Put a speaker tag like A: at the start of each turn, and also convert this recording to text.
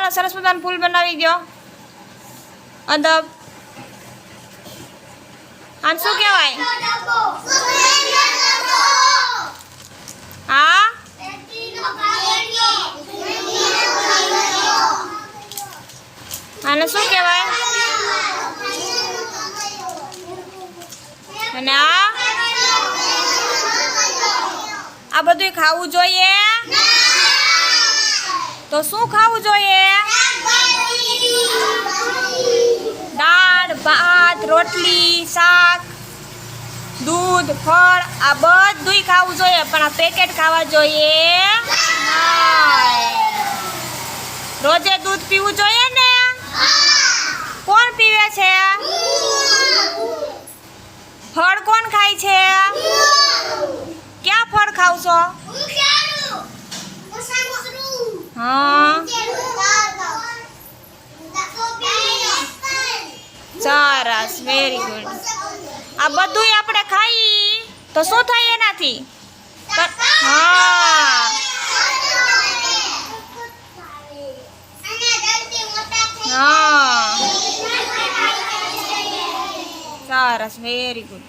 A: ચાલો સરસ મજાનું ફૂલ બનાવી દો. અદબ આને શું કહેવાય? હા આને શું કહેવાય? અને આ બધું ખાવું જોઈએ? તો શું ખાવું જોઈએ? દાળ ભાત રોટલી શાક દૂધ ફળ આ બધું ખાવું જોઈએ, પણ આ પેકેટ ખાવા જોઈએ નહીં. રોજે દૂધ પીવું જોઈએ ને? કોણ પીવે છે? ફળ કોણ ખાય છે? ક્યાં ફળ ખાવ છો? હા સરસ વેરી ગુડ. આ બધું આપણે ખાઈ તો શું થાય એનાથી? હા હા સરસ વેરી ગુડ.